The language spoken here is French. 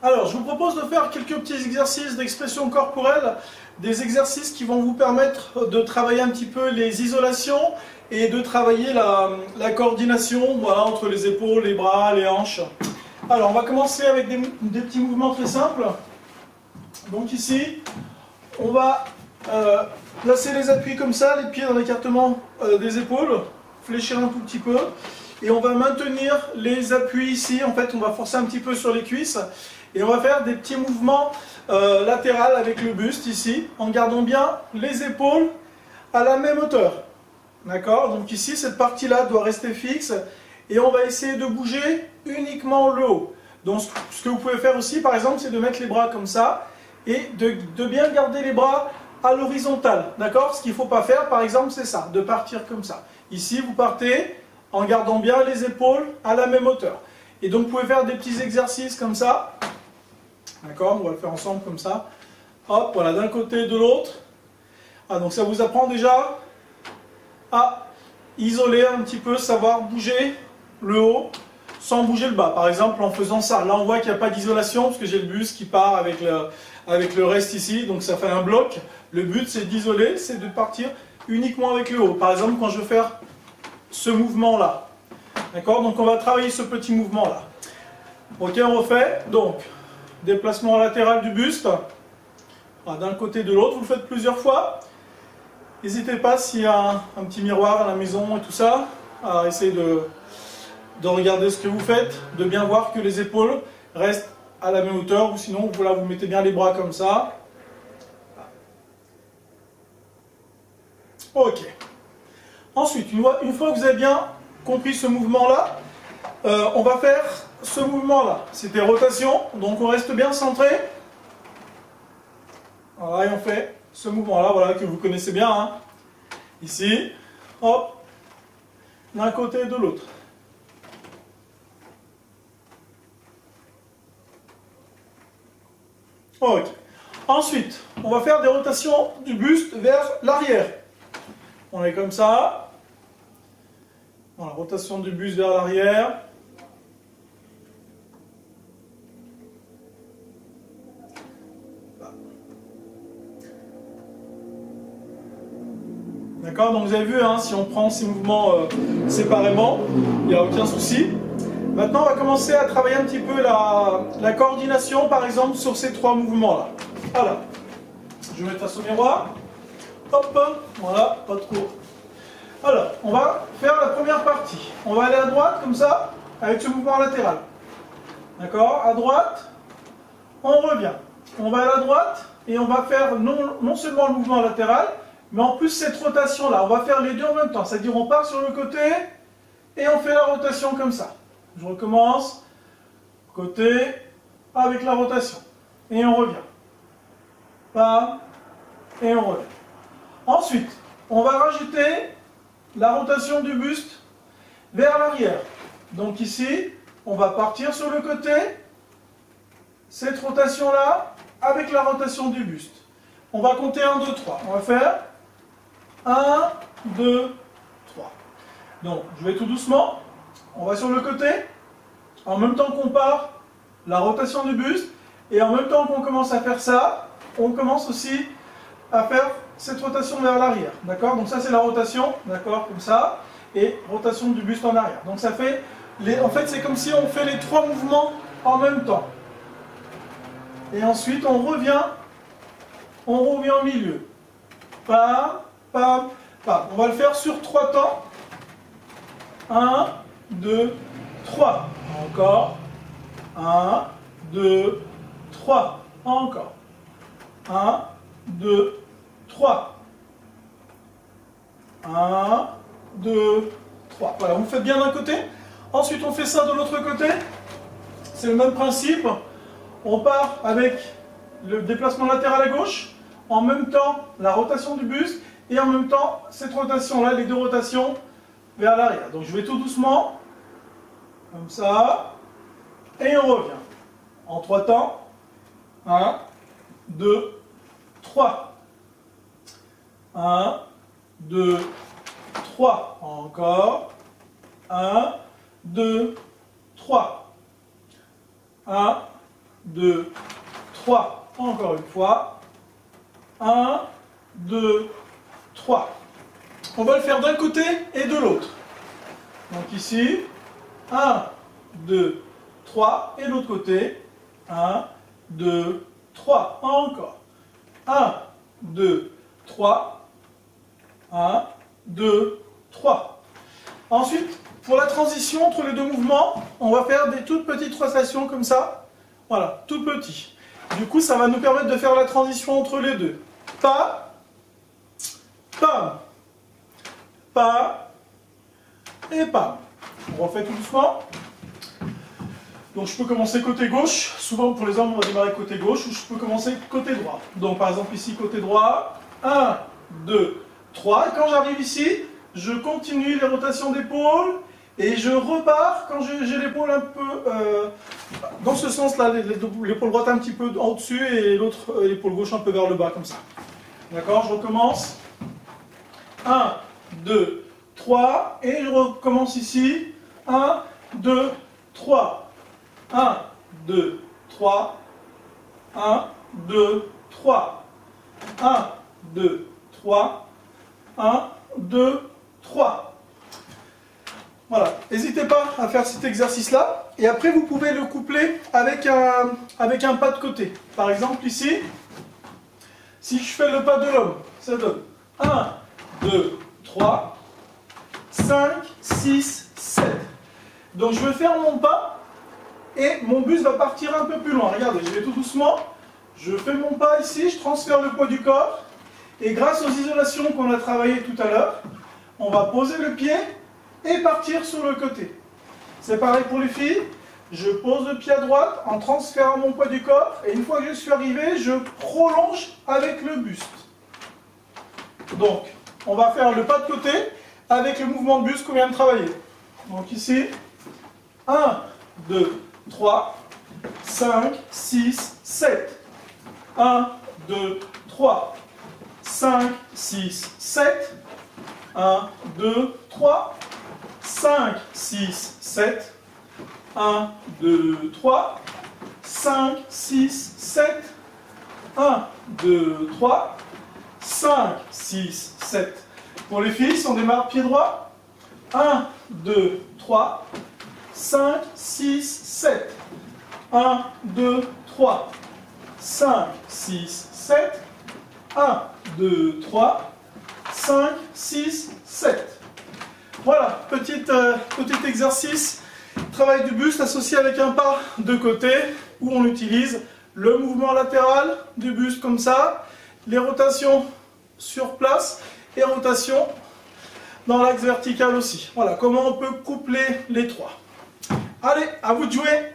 Alors, je vous propose de faire quelques petits exercices d'expression corporelle, des exercices qui vont vous permettre de travailler un petit peu les isolations et de travailler la coordination, voilà, entre les épaules, les bras, les hanches. Alors, on va commencer avec des petits mouvements très simples. Donc ici, on va placer les appuis comme ça, les pieds dans l'écartement des épaules, fléchir un tout petit peu. Et on va maintenir les appuis ici, en fait on va forcer un petit peu sur les cuisses. Et on va faire des petits mouvements latéraux avec le buste ici, en gardant bien les épaules à la même hauteur. D'accord? Donc ici, cette partie-là doit rester fixe. Et on va essayer de bouger uniquement le haut. Donc ce que vous pouvez faire aussi, par exemple, c'est de mettre les bras comme ça. Et de bien garder les bras à l'horizontale. D'accord? Ce qu'il ne faut pas faire, par exemple, c'est ça, de partir comme ça. Ici, vous partez en gardant bien les épaules à la même hauteur. Et donc, vous pouvez faire des petits exercices comme ça. D'accord? On va le faire ensemble comme ça. Hop, voilà, d'un côté et de l'autre. Ah, donc ça vous apprend déjà à isoler un petit peu, savoir bouger le haut sans bouger le bas. Par exemple, en faisant ça. Là, on voit qu'il n'y a pas d'isolation parce que j'ai le buste qui part avec le reste ici. Donc ça fait un bloc. Le but, c'est d'isoler, c'est de partir uniquement avec le haut. Par exemple, quand je veux faire ce mouvement-là. D'accord? Donc on va travailler ce petit mouvement-là. Ok, on refait. Donc, déplacement latéral du buste, d'un côté et de l'autre, vous le faites plusieurs fois. N'hésitez pas, s'il y a un petit miroir à la maison et tout ça, à essayer de regarder ce que vous faites, de bien voir que les épaules restent à la même hauteur, ou sinon voilà, vous mettez bien les bras comme ça. Ok. Ensuite, une fois que vous avez bien compris ce mouvement-là, on va faire ce mouvement-là. C'était rotation, donc on reste bien centré. Voilà, et on fait ce mouvement-là, voilà, que vous connaissez bien. Hein. Ici, hop, d'un côté et de l'autre. Ok. Ensuite, on va faire des rotations du buste vers l'arrière. On est comme ça. Voilà, rotation du buste vers l'arrière. D'accord, donc vous avez vu, hein, si on prend ces mouvements séparément, il n'y a aucun souci. Maintenant, on va commencer à travailler un petit peu la coordination, par exemple, sur ces trois mouvements-là. Alors, je vais mettre face au miroir. Hop, voilà, pas trop. Alors, on va faire la première partie. On va aller à droite, comme ça, avec ce mouvement latéral. D'accord? À droite, on revient. On va aller à droite, et on va faire non seulement le mouvement latéral, mais en plus cette rotation-là. On va faire les deux en même temps. C'est-à-dire, on part sur le côté, et on fait la rotation comme ça. Je recommence. Côté, avec la rotation. Et on revient. Bam, et on revient. Ensuite, on va rajouter la rotation du buste vers l'arrière. Donc ici, on va partir sur le côté, cette rotation-là, avec la rotation du buste. On va compter 1, 2, 3. On va faire 1, 2, 3. Donc, je vais tout doucement. On va sur le côté. En même temps qu'on part, la rotation du buste. Et en même temps qu'on commence à faire ça, on commence aussi à faire cette rotation vers l'arrière. D'accord? Donc ça, c'est la rotation. D'accord? Comme ça. Et rotation du buste en arrière. Donc ça fait... En fait, c'est comme si on fait les trois mouvements en même temps. Et ensuite, on revient au milieu. Pam, pam, pam. On va le faire sur 3 temps. 1, 2, 3. Encore. 1, 2, 3. Encore. 1, 2, 3. 1, 2, 3. Voilà, vous faites bien d'un côté. Ensuite, on fait ça de l'autre côté. C'est le même principe. On part avec le déplacement latéral à gauche. En même temps, la rotation du buste. Et en même temps, cette rotation-là, les deux rotations vers l'arrière. Donc, je vais tout doucement. Comme ça. Et on revient. En 3 temps. 1, 2, 3. 1, 2, 3. Encore. 1, 2, 3. 1, 2, 3. Encore une fois. 1, 2, 3. On va le faire d'un côté et de l'autre. Donc ici, 1, 2, 3. Et de l'autre côté, 1, 2, 3. Encore. 1, 2, 3. 1, 2, 3. Ensuite, pour la transition entre les deux mouvements, on va faire des toutes petites rotations comme ça. Voilà, tout petit. Du coup, ça va nous permettre de faire la transition entre les deux. Pas, pam, pas et pam. On refait tout doucement. Donc je peux commencer côté gauche. Souvent pour les hommes, on va démarrer côté gauche. Ou je peux commencer côté droit. Donc par exemple ici, côté droit. 1, 2, 3. Et quand j'arrive ici, je continue les rotations d'épaule. Et je repars quand j'ai l'épaule un peu dans ce sens-là, l'épaule droite un petit peu en dessus et l'autre, l'épaule gauche un peu vers le bas, comme ça. D'accord, je recommence. 1, 2, 3. Et je recommence ici. 1, 2, 3. 1, 2, 3. 1, 2, 3. 1, 2, 3. 1, 2, 3. Voilà, n'hésitez pas à faire cet exercice-là. Et après, vous pouvez le coupler avec un pas de côté. Par exemple, ici, si je fais le pas de l'homme, ça donne 1, 2, 3, 5, 6, 7. Donc, je vais faire mon pas et mon buste va partir un peu plus loin. Regardez, je vais tout doucement. Je fais mon pas ici, je transfère le poids du corps. Et grâce aux isolations qu'on a travaillées tout à l'heure, on va poser le pied et partir sur le côté. C'est pareil pour les filles. Je pose le pied à droite en transférant mon poids du corps. Et une fois que je suis arrivé, je prolonge avec le buste. Donc, on va faire le pas de côté avec le mouvement de buste qu'on vient de travailler. Donc ici, 1, 2, 3, 5, 6, 7. 1, 2, 3, 5, 6, 7. 1, 2, 3, 5, 6, 7. 1, 2, 3, 5, 6, 7. 1, 2, 3, 5, 6, 7. Pour les filles, si on démarre pied droit, 1, 2, 3, 5, 6, 7. 1, 2, 3, 5, 6, 7. 1, 2, 3, 5, 6, 7. Voilà, petit exercice, travail du buste associé avec un pas de côté où on utilise le mouvement latéral du buste comme ça, les rotations sur place et rotations dans l'axe vertical aussi. Voilà, comment on peut coupler les trois. Allez, à vous de jouer!